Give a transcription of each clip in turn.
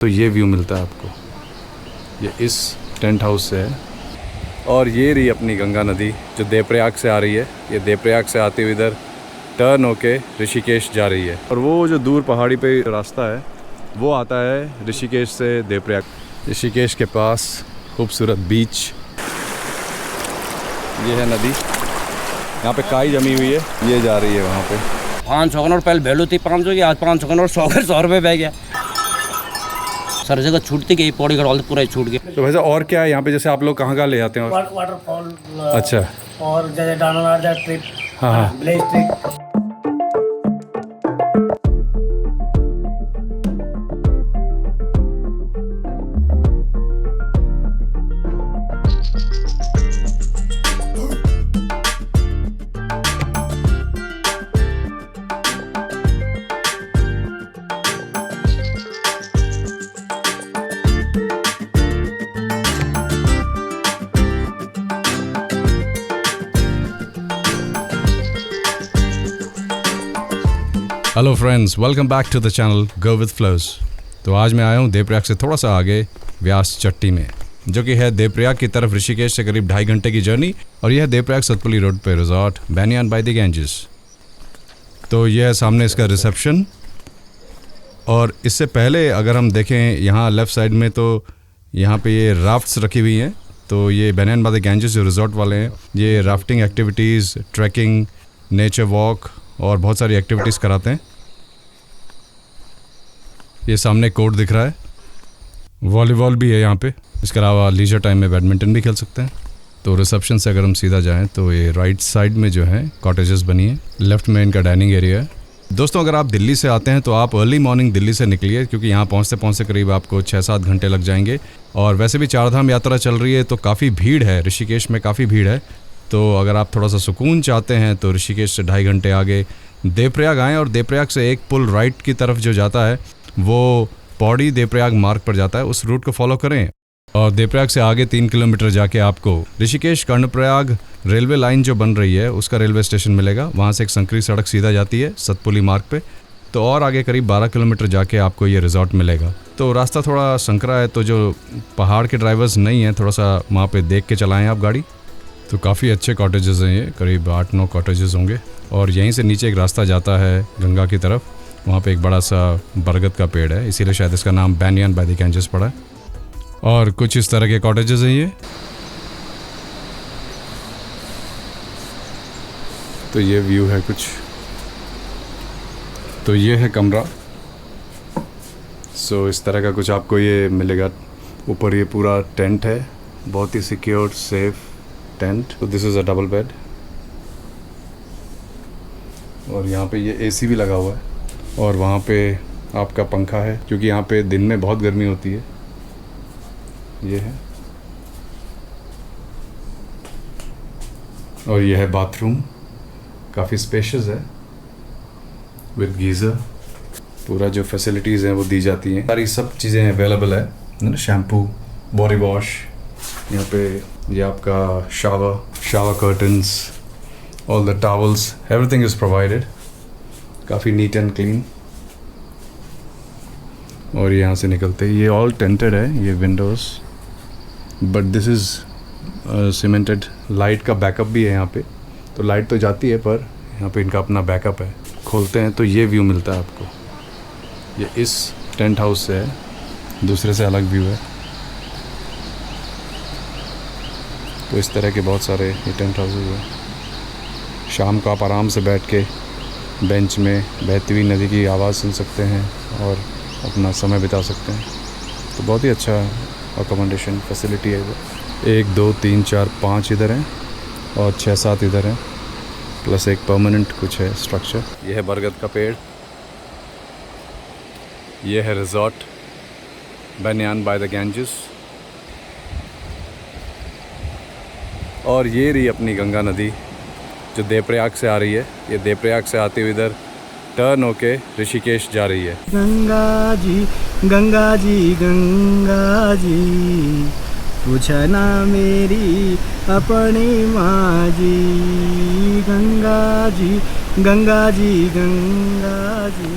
तो ये व्यू मिलता है आपको, ये इस टेंट हाउस से है। और ये रही अपनी गंगा नदी जो देवप्रयाग से आ रही है। ये देवप्रयाग से आते हुए इधर टर्न होके ऋषिकेश जा रही है। और वो जो दूर पहाड़ी पे रास्ता है वो आता है ऋषिकेश से देवप्रयाग। ऋषिकेश के पास खूबसूरत बीच, ये है नदी, यहाँ पे काई जमी हुई है, ये जा रही है वहाँ पे। 500 का नोट पहले वैल्यू थी 500 की, आज 500 का नोट 100 रुपये बह गया। सर जगह छूटती गई, पौड़ी गढ़वाल पूरा ही छूट गया। तो वैसे और क्या है यहाँ पे, जैसे आप लोग कहाँ ले आते हैं? वाटरफॉल, अच्छा, और जैसे डानानाडा ट्रिप, हाँ village trip. Hello friends, welcome back to the channel go with flows. तो आज मैं आया हूँ देवप्रयाग से थोड़ा सा आगे व्यास चट्टी में, जो कि है देवप्रयाग की तरफ ऋषिकेश से करीब 2.5 घंटे की जर्नी। और यह है देवप्रयाग सतपुली रोड पे रिजॉर्ट बैनियान बाय द गैंजेस। तो यह है सामने इसका रिसेप्शन। और इससे पहले अगर हम देखें यहाँ लेफ़्ट साइड में, तो यहाँ पे ये राफ्ट्स रखी हुई हैं। तो ये बैनियान बाय द गैंजेस जो रिजॉर्ट वाले हैं, ये rafting activities, trekking, nature walk और बहुत सारी एक्टिविटीज़ कराते हैं। ये सामने कोर्ट दिख रहा है, वॉलीबॉल भी है यहाँ पे। इसके अलावा लीजर टाइम में बैडमिंटन भी खेल सकते हैं। तो रिसेप्शन से अगर हम सीधा जाएं तो ये राइट साइड में जो है कॉटेजेस बनी है, लेफ्ट में इनका डाइनिंग एरिया है। दोस्तों, अगर आप दिल्ली से आते हैं तो आप अर्ली मॉर्निंग दिल्ली से निकलिए, क्योंकि यहाँ पहुँचते पहुँचते करीब आपको 6-7 घंटे लग जाएंगे। और वैसे भी 4 धाम यात्रा चल रही है तो काफ़ी भीड़ है, ऋषिकेश में काफ़ी भीड़ है। तो अगर आप थोड़ा सा सुकून चाहते हैं तो ऋषिकेश से 2.5 घंटे आगे देवप्रयाग आएँ। और देवप्रयाग से एक पुल राइट की तरफ जो जाता है वो पौड़ी देवप्रयाग मार्ग पर जाता है, उस रूट को फॉलो करें। और देवप्रयाग से आगे 3 किलोमीटर जाके आपको ऋषिकेश कर्णप्रयाग रेलवे लाइन जो बन रही है उसका रेलवे स्टेशन मिलेगा। वहाँ से एक संकरी सड़क सीधा जाती है सतपुली मार्ग पे। तो और आगे करीब 12 किलोमीटर जाके आपको ये रिजॉर्ट मिलेगा। तो रास्ता थोड़ा संकरा है, तो जो पहाड़ के ड्राइवर्स नहीं हैं, थोड़ा सा वहाँ पे देख के चलाएँ आप गाड़ी। तो काफ़ी अच्छे कॉटेजेस हैं, ये करीब 8-9 कॉटेजेस होंगे। और यहीं से नीचे एक रास्ता जाता है गंगा की तरफ, वहाँ पे एक बड़ा सा बरगद का पेड़ है, इसीलिए शायद इसका नाम बैनियान बाय द गैंजेस पड़ा है। और कुछ इस तरह के कॉटेजेस हैं ये। तो ये व्यू है कुछ, तो ये है कमरा। सो इस तरह का कुछ आपको ये मिलेगा। ऊपर ये पूरा टेंट है, बहुत ही सिक्योर सेफ टेंट। तो this is a double bed. और यहाँ पे ये एसी भी लगा हुआ है। और वहाँ पे आपका पंखा है, क्योंकि यहाँ पे दिन में बहुत गर्मी होती है। ये है, और ये है बाथरूम, काफ़ी स्पेशियस है विद गीज़र। पूरा जो फैसिलिटीज़ हैं वो दी जाती हैं, सारी सब चीज़ें अवेलेबल है ना, शैम्पू, बॉडी वॉश। यहाँ पे ये आपका shower curtains, all the towels, everything is provided. काफ़ी नीट एंड क्लीन। और यहाँ से निकलते ये ऑल टेंटेड है, ये Windows, but this is cemented. Light का बैकअप भी है यहाँ पे। तो लाइट तो जाती है, पर यहाँ पे इनका अपना बैकअप है। खोलते हैं तो ये व्यू मिलता है आपको, ये इस टेंट हाउस से है, दूसरे से अलग व्यू है। तो इस तरह के बहुत सारे ये टेंट हाउसेज हैं। शाम को आप आराम से बैठ के बेंच में बहती हुई नदी की आवाज़ सुन सकते हैं और अपना समय बिता सकते हैं। तो बहुत ही अच्छा अकोमोडेशन फैसिलिटी है इधर। 1 2 3 4 5 इधर हैं और 6-7 इधर हैं, प्लस एक परमानेंट कुछ है स्ट्रक्चर। यह है बरगद का पेड़, यह है रिजॉर्ट बैनियान बाय द गैंजेस। और ये रही अपनी गंगा नदी जो देवप्रयाग से आ रही है। ये देवप्रयाग से आते हुए इधर टर्न होके ऋषिकेश जा रही है। गंगा जी गंगा जी गंगा जी, पूछना मेरी अपनी माँ जी। गंगा जी गंगा जी गंगा जी।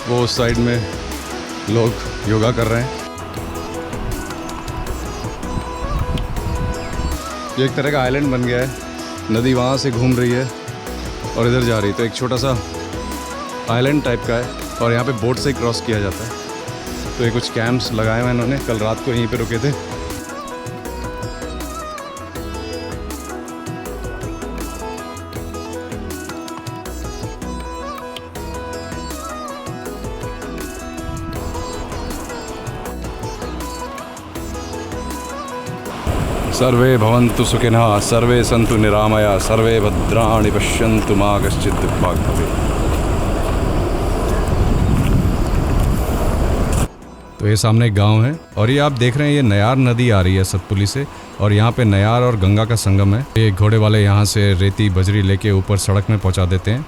वो उस साइड में लोग योगा कर रहे हैं। ये एक तरह का आइलैंड बन गया है, नदी वहाँ से घूम रही है और इधर जा रही है, तो एक छोटा सा आइलैंड टाइप का है और यहाँ पे बोट से क्रॉस किया जाता है। तो ये कुछ कैंप्स लगाए हुए हैं इन्होंने, कल रात को यहीं पे रुके थे। सर्वे भवन्तु सुखिनः, सर्वे सन्तु निरामया, सर्वे भद्राणि पश्यन्तु मा कश्चित् दुःखभाग् भवेत्। तो ये सामने एक गांव है और ये आप देख रहे हैं, ये नयार नदी आ रही है सतपुली से और यहाँ पे नयार और गंगा का संगम है। ये घोड़े वाले यहाँ से रेती बजरी लेके ऊपर सड़क में पहुँचा देते हैं।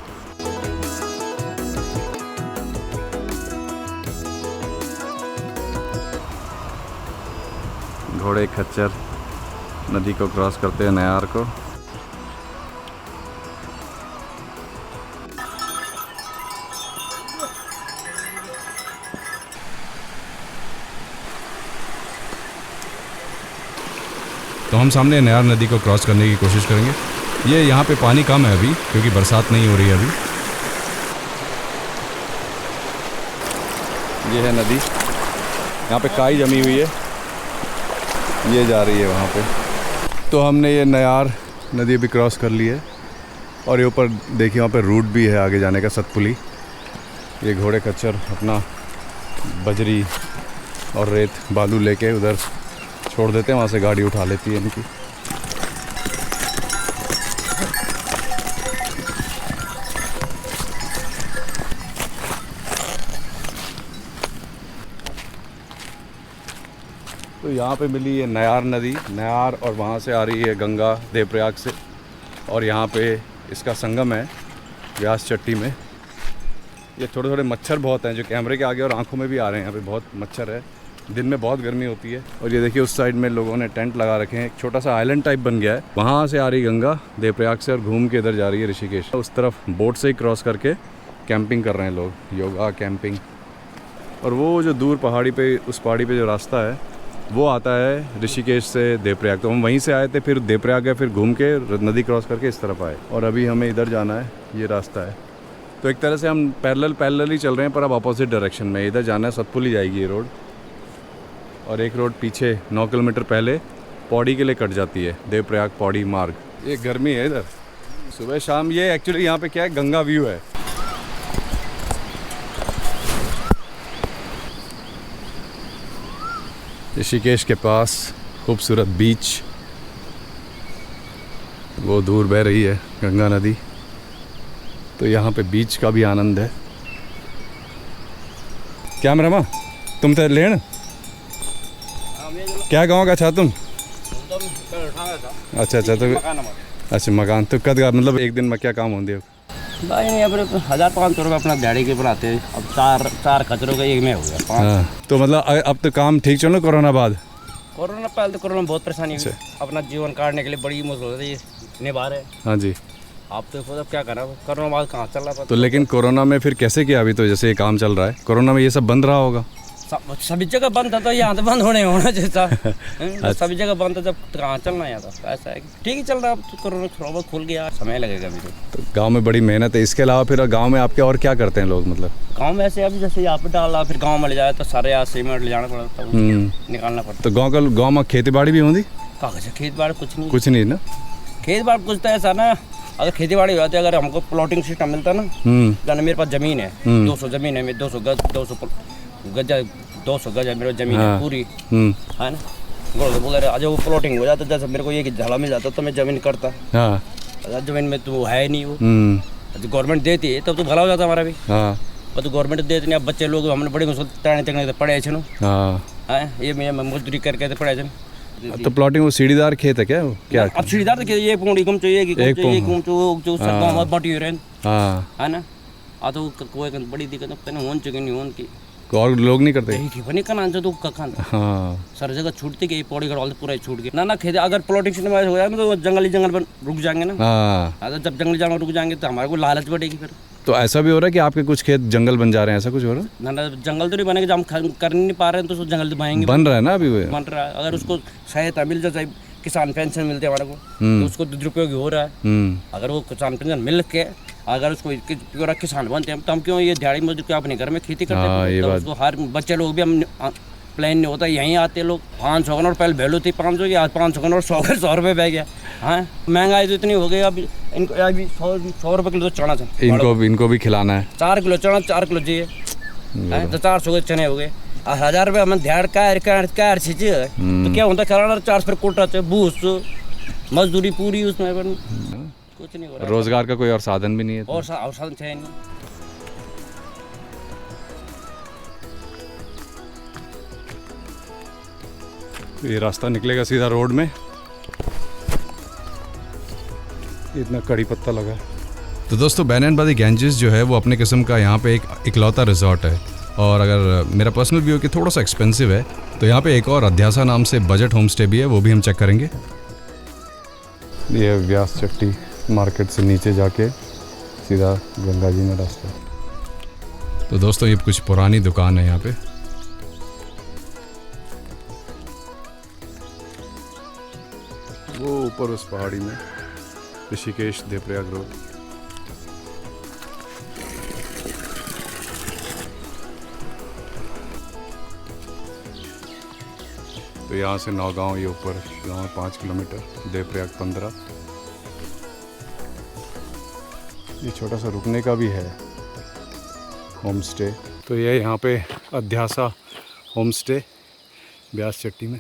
घोड़े खच्चर नदी को क्रॉस करते हैं नयार को। तो हम सामने नयार नदी को क्रॉस करने की कोशिश करेंगे। ये यहाँ पे पानी कम है अभी क्योंकि बरसात नहीं हो रही है अभी। ये है नदी, यहाँ पे काई जमी हुई है, ये जा रही है वहाँ पे। तो हमने ये नयार नदी भी क्रॉस कर ली है और ये ऊपर देखिए वहाँ पे रूट भी है आगे जाने का सतपुली। ये घोड़े खच्चर अपना बजरी और रेत बालू लेके उधर छोड़ देते हैं, वहाँ से गाड़ी उठा लेती है इनकी। तो यहाँ पे मिली ये नयार नदी, नयार, और वहाँ से आ रही है गंगा देवप्रयाग से, और यहाँ पे इसका संगम है व्यास चट्टी में। ये थोड़े थोड़े मच्छर बहुत हैं जो कैमरे के आगे और आंखों में भी आ रहे हैं। यहाँ पे बहुत मच्छर है, दिन में बहुत गर्मी होती है। और ये देखिए उस साइड में लोगों ने टेंट लगा रखे हैं, एक छोटा सा आइलैंड टाइप बन गया है। वहाँ से आ रही गंगा देवप्रयाग से और घूम के इधर जा रही है ऋषिकेश। उस तरफ बोट से ही क्रॉस करके कैंपिंग कर रहे हैं लोग, योगा कैंपिंग। और वो जो दूर पहाड़ी पे, उस पहाड़ी पे जो रास्ता है वो आता है ऋषिकेश से देवप्रयाग। तो हम वहीं से आए थे, फिर देवप्रयाग गए, फिर घूम के नदी क्रॉस करके इस तरफ आए और अभी हमें इधर जाना है, ये रास्ता है। तो एक तरह से हम पैरेलल ही चल रहे हैं, पर अब अपोजिट डायरेक्शन में। इधर जाना है, सतपुली जाएगी ये रोड, और एक रोड पीछे 9 किलोमीटर पहले पौड़ी के लिए कट जाती है, देवप्रयाग पौड़ी मार्ग। ये गर्मी है इधर सुबह शाम। ये एक्चुअली यहाँ पे क्या है, गंगा व्यू है। ऋषिकेश के पास खूबसूरत बीच, वो दूर बह रही है गंगा नदी। तो यहाँ पे बीच का भी आनंद है। क्या मरमा तुम तो लेन क्या गाँव का था तुम? अच्छा अच्छा, तो अच्छा मकान तो कद का, मतलब एक में क्या काम होंगे भाई? नहीं, अपने 1500 रुपये अपना दिहाड़ी के बनाते हैं। अब चार खचरों का एक में हो गया 5। हाँ, तो मतलब अब तो काम ठीक चलो कोरोना बाद? कोरोना पहले तो कोरोना बहुत परेशानी हुई, अपना जीवन काटने के लिए बड़ी मुश्किल होती है, निभा रहे। हाँ जी। आप तो खुद अब क्या करा, कोरोना बाद कहाँ चल रहा? तो लेकिन कोरोना में फिर कैसे किया? अभी तो जैसे ये काम चल रहा है, कोरोना में ये सब बंद रहा होगा? सभी जगह बंद था, तो यहाँ तो बंद होना जैसा। सभी जगह बंद था, जब कहाँ चलना यहाँ था। ऐसा है ठीक ही चल रहा है। अब तो कोरोना थोड़ा बहुत खुल गया, समय लगेगा अभी तो गांव में बड़ी मेहनत है। इसके अलावा फिर गांव में आपके और क्या करते हैं लोग? मतलब गांव में ऐसे अभी जैसे यहाँ पे डाला, फिर गांव में ले जाए तो सारे यहाँ सीमेंट ले जाना पड़ता है, निकालना पड़ता। तो गाँव में खेती बाड़ी भी होती? कागज खेत बाड़ी कुछ नहीं ना। खेत बाड़ी कुछ तो ऐसा ना, अगर खेती बाड़ी हो जाती है, अगर हमको प्लॉटिंग सिस्टम मिलता ना, जाना मेरे पास जमीन है 200 जमीन है, 200 गज है मेरी जमीन है पूरी, है ना। बोल रहे वो प्लॉटिंग हो जाता, जैसे मेरे को ये झाला मिल जाता तो मैं जमीन करता। जमीन में तो है नहीं वो, गवर्नमेंट देती है तब तो भला हो जाता हमारा भी। पर तो गवर्नमेंट देती नहीं। अब बच्चे लोग हमने बड़ी मुश्किल तैरने पढ़े छे, ये मैं मजदूरी करके पढ़े छे। तो प्लॉटिंग वो सीढ़ीदार खेत है क्या? वो क्या अब सीढ़ीदार तो ये पूरी कम चाहिए कि जो सब बाटी हो रहे हैं, है ना। आ तो कोई बड़ी दिक्कत नहीं होन चाहिए, नहीं होन की और लोग नहीं करते नहीं करना तो कखान। सर जगह छूटती गई, पौड़ी गढ़ पूरा छूट गई ना खेती। अगर प्लॉटिंग सिस्टम हो जाए तो जंगल पर रुक जाएंगे ना। तो जब जंगली जानवर रुक जाएंगे तो हमारे को लालच बढ़ेगी फिर। तो ऐसा भी हो रहा है कि आपके कुछ खेत जंगल बन जा रहे हैं, ऐसा कुछ हो रहा है? ना ना, जंगल तो नहीं बनेगा, जब हम कर नहीं पा रहे हैं तो उसको जंगल तो बनेंगे। बन रहा है ना अभी वो? बन रहा है। अगर उसको सहायता मिल जाए, किसान पेंशन मिलते हैं हमारे को, तो उसको दुरुपयोग हो रहा है। अगर वो किसान पेंशन मिल के अगर उसको पूरा किसान बनते हैं तो हम क्यों ये दिहाड़ी मजदूर के अपने घर में खेती करते हैं? तो उसको हर बच्चे लोग भी हम प्लान नहीं होता, यहीं आते लोग। 500 और पहले वैल्यू थी 500 की, आज 500 और 100 रुपये बह गया। हाँ, महंगाई तो इतनी हो गई, अभी इनको अभी 100 रुपये किलो तो चना चाहिए, इनको भी खिलाना है। 4 किलो चना 4 किलो चाहिए, तो 400 के चने हो गए। 1000 रुपये हम दिहाड़ का चीज़ तो क्या होता, कराना 4 फिर कोटा बूस मजदूरी पूरी उसमें कुछ नहीं हो रहा। रोजगार का कोई और साधन भी नहीं है, और साधन चाहिए नहीं। ये रास्ता निकलेगा सीधा रोड में, इतना कड़ी पत्ता लगा। तो दोस्तों, बैननबादी गैंजेस जो है वो अपने किस्म का यहाँ पे एक इकलौता रिजॉर्ट है। और अगर मेरा पर्सनल व्यू है कि थोड़ा सा एक्सपेंसिव है, तो यहाँ पे एक और अध्यासा नाम से बजट होम स्टे भी है, वो भी हम चेक करेंगे। ये व्यास चट्टी मार्केट से नीचे जाके सीधा गंगा जी में रास्ता। तो दोस्तों, ये कुछ पुरानी दुकान है यहाँ पे। वो ऊपर उस पहाड़ी में ऋषिकेश देवप्रयाग रोड। तो यहाँ से नौगांव ये ऊपर गाँव 5 किलोमीटर, देवप्रयाग 15। ये छोटा सा रुकने का भी है होम स्टे। तो ये यहाँ पे अध्यासा होम स्टे ब्यास चट्टी में।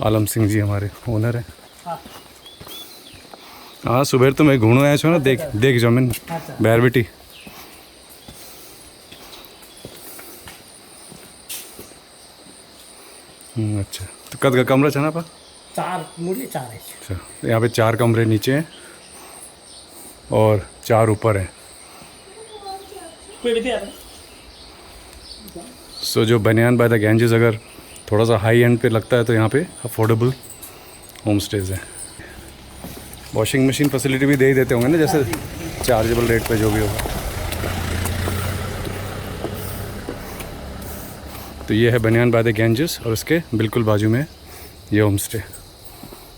आलम सिंह जी हमारे ओनर हैं। हाँ, सुबह तो मैं घूमने आया छो ना, देख जमीन बैर बेटी। अच्छा, तो कद का कमरा छा ना पा? 4 मूल्य 4 है। अच्छा, यहाँ पे 4 कमरे नीचे हैं और 4 ऊपर हैं। सो जो बनियान बाय द गैंजेस अगर थोड़ा सा हाई एंड पे लगता है तो यहाँ पे अफोर्डेबल होम स्टेज है। वॉशिंग मशीन फैसिलिटी भी दे ही देते होंगे ना, जैसे चार्जेबल रेट पे जो भी होगा। तो ये है बनियान बाय द गैंजेस और उसके बिल्कुल बाजू में ये होम स्टे।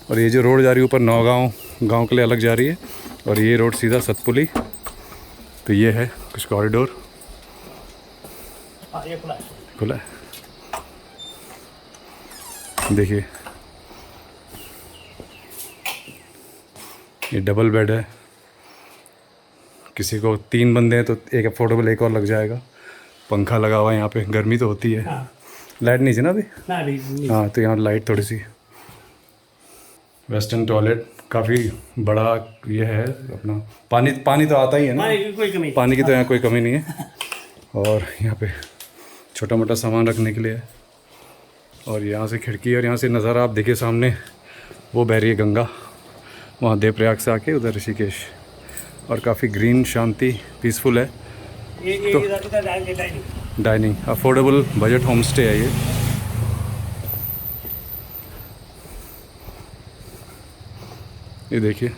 और ये जो रोड जा रही है ऊपर नौगांव गांव के लिए अलग जा रही है, और ये रोड सीधा सतपुली। तो ये है कुछ कॉरिडोर, ये खुला है। देखिए, ये डबल बेड है। किसी को 3 बंदे हैं तो एक अफोर्डेबल एक और लग जाएगा। पंखा लगा हुआ है यहाँ पे, गर्मी तो होती है। लाइट नहीं थी ना अभी? हाँ, तो यहाँ लाइट थोड़ी सी। वेस्टर्न टॉयलेट काफ़ी बड़ा ये है अपना। पानी तो आता ही है ना, पानी की तो यहाँ कोई कमी नहीं है। और यहाँ पे छोटा मोटा सामान रखने के लिए है। और यहाँ से खिड़की, और यहाँ से नज़ारा आप देखिए सामने वो बह रही है गंगा, वहाँ देवप्रयाग से आके उधर ऋषिकेश। और काफ़ी ग्रीन, शांति, पीसफुल है। तो dining affordable budget home stay है ये। ये देखिए,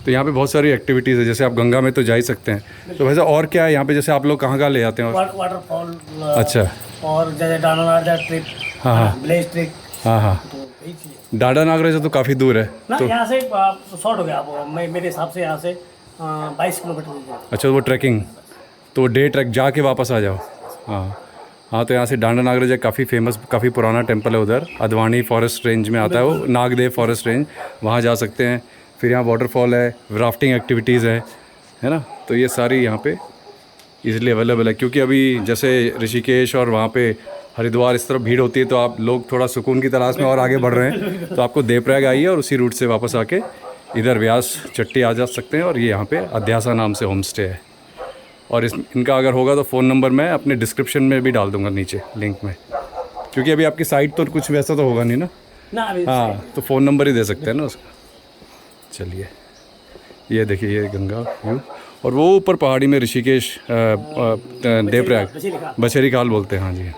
तो यहाँ पे बहुत सारी एक्टिविटीज़ है। जैसे आप गंगा में तो जा ही सकते हैं, तो वैसे और क्या है यहाँ पे? जैसे आप लोग कहाँ ले जाते हैं? वाटरफॉल। अच्छा, और जैसे डाना ट्रिप। हाँ, ब्लेज ट्रिप। हाँ। डाडा नागरे से तो काफ़ी दूर है ना, तो यहाँ से शॉर्ट हो गया अब मेरे हिसाब से, यहाँ से 22 किलोमीटर। अच्छा, वो ट्रैकिंग, तो डे ट्रैक जाके वापस आ जाओ। हाँ, तो यहाँ से डांडा नागरे जो काफ़ी फेमस, काफ़ी पुराना टेम्पल है उधर, अदवानी फॉरेस्ट रेंज में आता है वो, नागदेव फॉरेस्ट रेंज, वहाँ जा सकते हैं। फिर यहाँ वाटरफॉल है, राफ्टिंग एक्टिविटीज़ है ना। तो ये सारी यहाँ पे इजीली अवेलेबल है, क्योंकि अभी जैसे ऋषिकेश और वहाँ पे हरिद्वार इस तरफ भीड़ होती है, तो आप लोग थोड़ा सुकून की तलाश में और आगे बढ़ रहे हैं, तो आपको देवप्रयाग आइए और उसी रूट से वापस आके इधर व्यास चट्टी आ जा सकते हैं। और ये यहाँ पे अध्यासा नाम से होम स्टे है। और इनका अगर होगा तो फ़ोन नंबर मैं अपने डिस्क्रिप्शन में भी डाल दूँगा नीचे लिंक में, क्योंकि अभी आपकी साइट तो कुछ वैसा तो होगा नहीं ना। हाँ, तो फ़ोन नंबर ही दे सकते हैं ना उसका। चलिए, ये देखिए ये गंगा व्यू, और वो ऊपर पहाड़ी में ऋषिकेश देवप्रयाग बछेरी खाल बोलते हैं। हाँ जी।